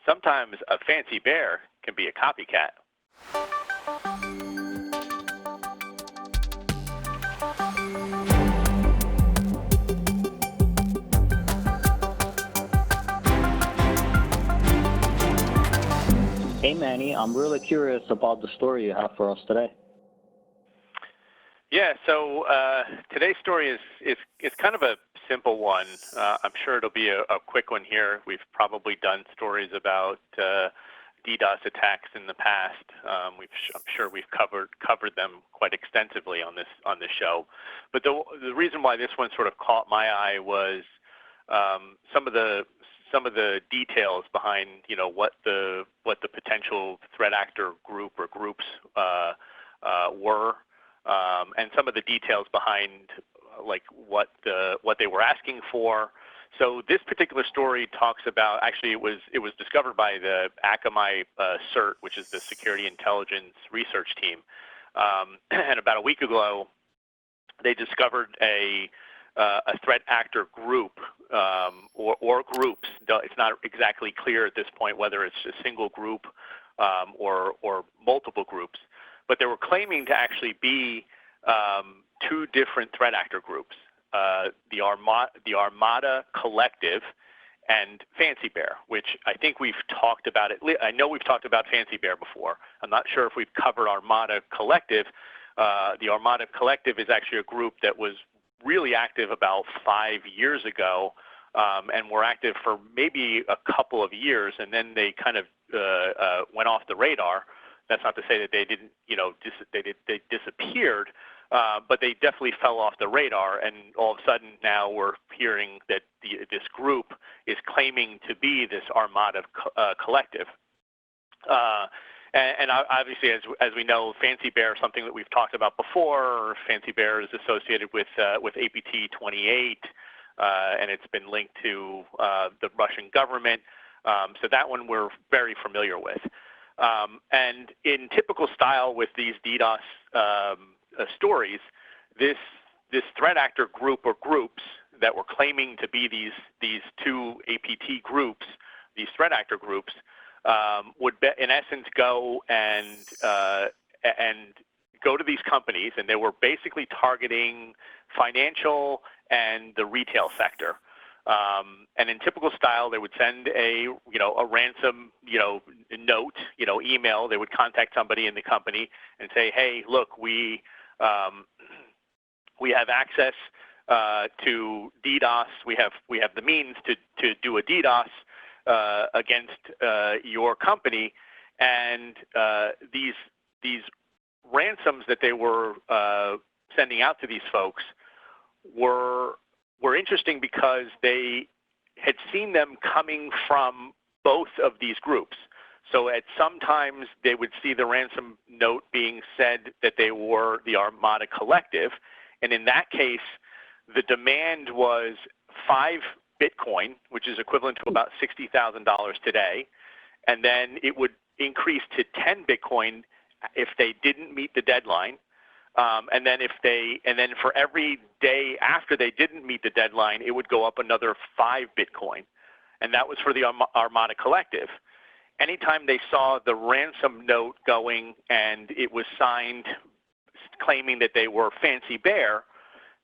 sometimes a fancy bear can be a copycat. Hey Manny, I'm really curious about the story you have for us today. Yeah, so today's story is kind of a simple one. I'm sure it'll be a quick one here. We've probably done stories about DDoS attacks in the past. I'm sure we've covered them quite extensively on this show. But the reason why this one sort of caught my eye was some of the details behind what the potential threat actor group or groups were. And some of the details behind like what they were asking for. So this particular story talks about, actually it was discovered by the Akamai CERT, which is the Security Intelligence Research Team. And about a week ago, they discovered a threat actor group or groups. It's not exactly clear at this point whether it's a single group or multiple groups. But they were claiming to actually be two different threat actor groups, the Armada Collective and Fancy Bear, which I think we've talked about it. I know we've talked about Fancy Bear before. I'm not sure if we've covered Armada Collective. The Armada Collective is actually a group that was really active about 5 years ago, and were active for maybe a couple of years, and then they kind of went off the radar. That's not to say that they didn't, they disappeared, but they definitely fell off the radar. And all of a sudden now we're hearing that this group is claiming to be this Armada Collective. And obviously, as we know, Fancy Bear is something that we've talked about before. Fancy Bear is associated with APT 28, and it's been linked to the Russian government. So that one we're very familiar with. And in typical style with these DDoS stories, this threat actor group or groups that were claiming to be these two APT groups, these threat actor groups, would in essence go and go to these companies, and they were basically targeting financial and the retail sector. And in typical style, they would send a ransom, note, email. They would contact somebody in the company and say, hey, look, we have access to DDoS. We have the means to do a DDoS against your company. And these ransoms that they were sending out to these folks were interesting because they had seen them coming from both of these groups. So at some times they would see the ransom note being said that they were the Armada Collective. And in that case, the demand was 5 Bitcoin, which is equivalent to about $60,000 today. And then it would increase to 10 Bitcoin if they didn't meet the deadline. And then for every day after they didn't meet the deadline, it would go up another 5 Bitcoin. And that was for the Armada Collective. Anytime they saw the ransom note going and it was signed claiming that they were Fancy Bear,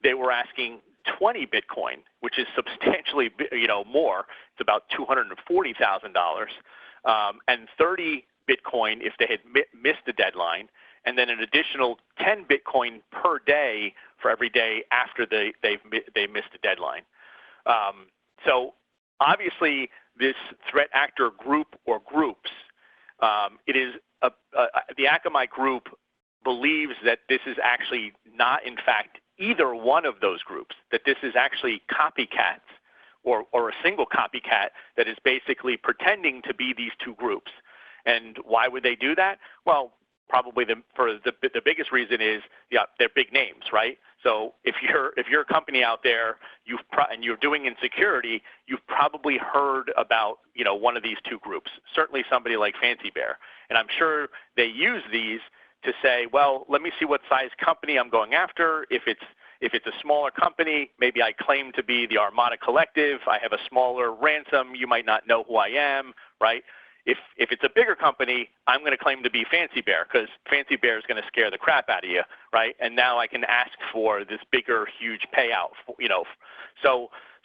they were asking 20 Bitcoin, which is substantially more. It's about $240,000, and 30 Bitcoin if they had missed the deadline, and then an additional 10 Bitcoin per day for every day after they missed the deadline. So obviously, this threat actor group or groups, it is the Akamai group believes that this is actually not, in fact, either one of those groups, that this is actually copycats or a single copycat that is basically pretending to be these two groups. And why would they do that? Well, probably the biggest reason is they're big names, right? So if you're a company out there, and you're doing insecurity, you've probably heard about one of these two groups. Certainly somebody like Fancy Bear, and I'm sure they use these to say, well, let me see what size company I'm going after. If it's a smaller company, maybe I claim to be the Armada Collective. I have a smaller ransom. You might not know who I am, right? if it's a bigger company, I'm going to claim to be Fancy Bear because Fancy Bear is going to scare the crap out of you, right? And now I can ask for this bigger, huge payout,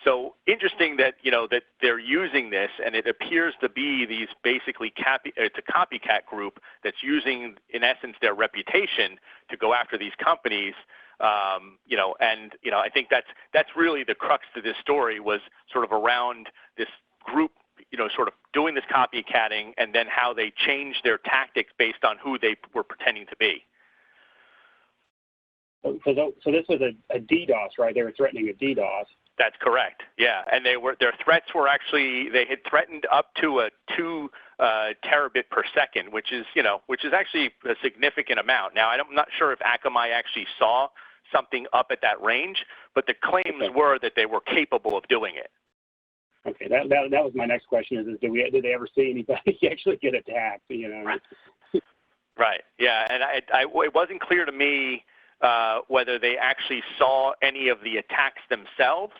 So interesting that, that they're using this, and it appears to be these basically it's a copycat group that's using, in essence, their reputation to go after these companies. I think that's really the crux to this story, was sort of around this group, sort of doing this copycatting, and then how they changed their tactics based on who they were pretending to be. So this was a DDoS, right? They were threatening a DDoS. That's correct. Yeah, and their threats were actually, they had threatened up to a 2 terabit per second, which is actually a significant amount. Now, I'm not sure if Akamai actually saw something up at that range, but the claims were that they were capable of doing it. Okay, that was my next question: is did they ever see anybody actually get attacked? Right. Yeah, and it wasn't clear to me whether they actually saw any of the attacks themselves,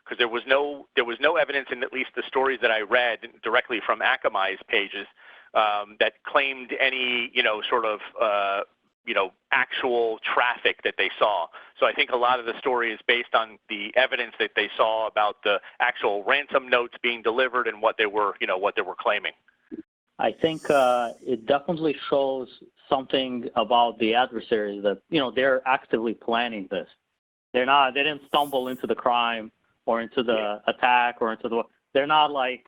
because there was no evidence in at least the stories that I read directly from Akamai's pages that claimed any actual traffic that they saw. So I think a lot of the story is based on the evidence that they saw about the actual ransom notes being delivered and what they were claiming. I think it definitely shows something about the adversaries that, they're actively planning this. They didn't stumble into the crime or into the attack or they're not like,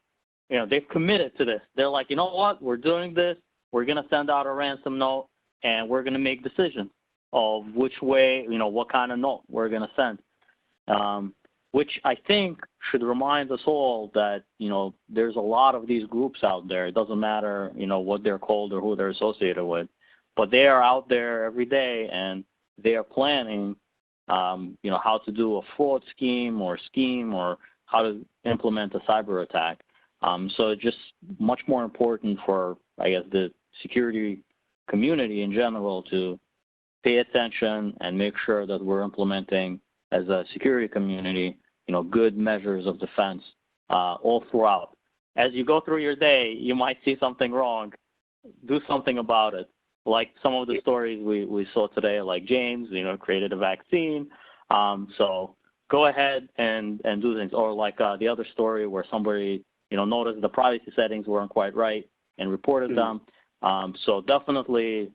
they've committed to this. They're like, you know what, we're doing this. We're going to send out a ransom note and we're going to make decisions of which way, what kind of note we're going to send. Which I think should remind us all that, there's a lot of these groups out there. It doesn't matter, what they're called or who they're associated with, but they are out there every day and they are planning, how to do a fraud scheme or how to implement a cyber attack. So it's just much more important for, I guess, the security community in general to pay attention and make sure that we're implementing, as a security community, good measures of defense all throughout. As you go through your day, you might see something wrong. Do something about it. Like some of the stories we saw today, like James, created a vaccine. So go ahead and do things. Or like the other story where somebody, noticed the privacy settings weren't quite right and reported them. So definitely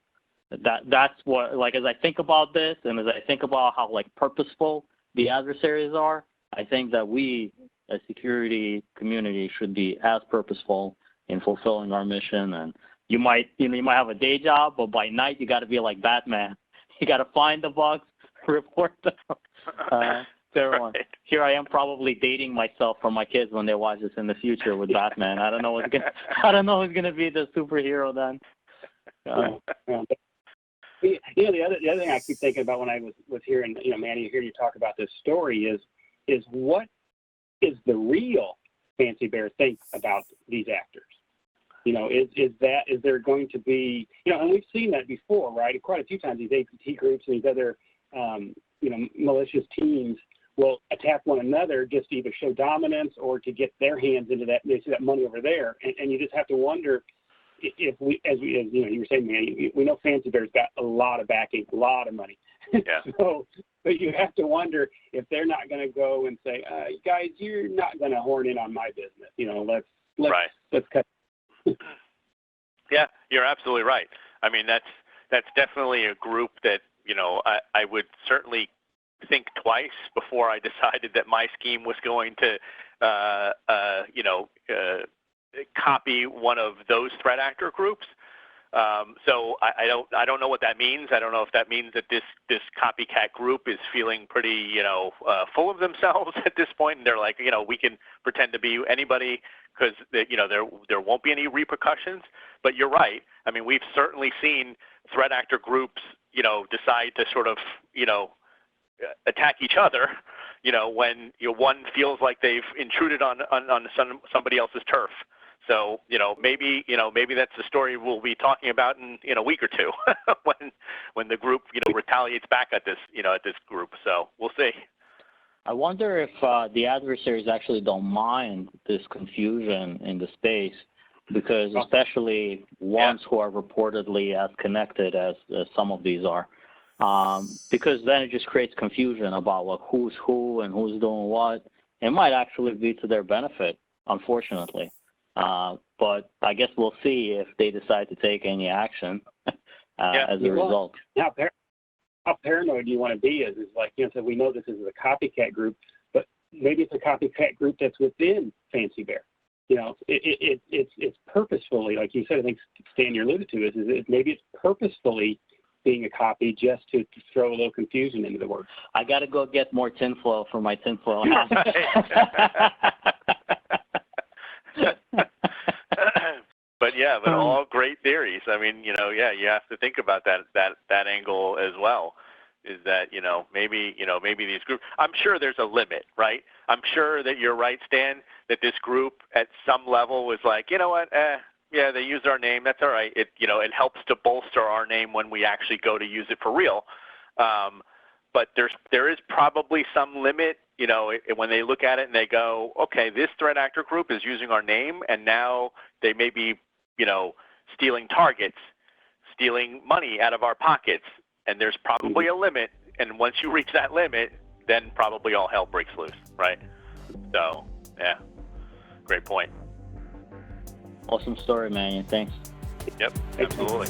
that's what, like, as I think about this and as I think about how, like, purposeful the adversaries are, I think that we, as security community, should be as purposeful in fulfilling our mission. And you might have a day job, but by night you got to be like Batman. You got to find the bugs, report them to everyone. Right. Here I am, probably dating myself for my kids when they watch this in the future with Batman. I don't know who's gonna be the superhero then. The other thing I keep thinking about when I was hearing, Manny, hearing you talk about this story is what is the real Fancy Bear think about these actors? Is there going to be, and we've seen that before, right? Quite a few times, these AT&T groups and these other, malicious teams will attack one another just to either show dominance or to get their hands into that money over there. And you just have to wonder if you were saying, Manny, we know Fancy Bear's got a lot of backing, a lot of money. Yeah. But you have to wonder if they're not going to go and say, guys, you're not going to horn in on my business. Let's cut. Yeah, you're absolutely right. I mean, that's definitely a group that, I would certainly think twice before I decided that my scheme was going to, copy one of those threat actor groups. So I don't know what that means. I don't know if that means that this copycat group is feeling pretty, full of themselves at this point, and they're like, we can pretend to be anybody because there won't be any repercussions. But you're right. I mean, we've certainly seen threat actor groups, decide to sort of, attack each other, when one feels like they've intruded on somebody else's turf. So, maybe that's the story we'll be talking about in a week or two when the group, retaliates back at this, at this group. So we'll see. I wonder if the adversaries actually don't mind this confusion in the space because especially ones who are reportedly as connected as some of these are, because then it just creates confusion about like who's who and who's doing what. It might actually be to their benefit, unfortunately. But I guess we'll see if they decide to take any action as a result. Now, how paranoid do you want to be? Is like, so we know this is a copycat group, but maybe it's a copycat group that's within Fancy Bear. It's purposefully, like you said, I think Stan you alluded to, is maybe it's purposefully being a copy just to throw a little confusion into the works. I got to go get more tinfoil for my tinfoil hat. But all great theories. I mean, you have to think about that angle as well. Is that maybe these groups? I'm sure there's a limit, right? I'm sure that you're right, Stan, that this group at some level was like, you know what, yeah, they used our name. That's all right. It helps to bolster our name when we actually go to use it for real. But there is probably some limit, when they look at it and they go, okay, this threat actor group is using our name, and now they may be, stealing targets, stealing money out of our pockets, and there's probably a limit. And once you reach that limit, then probably all hell breaks loose, right? So, yeah, great point. Awesome story, man. Thanks. Yep, absolutely.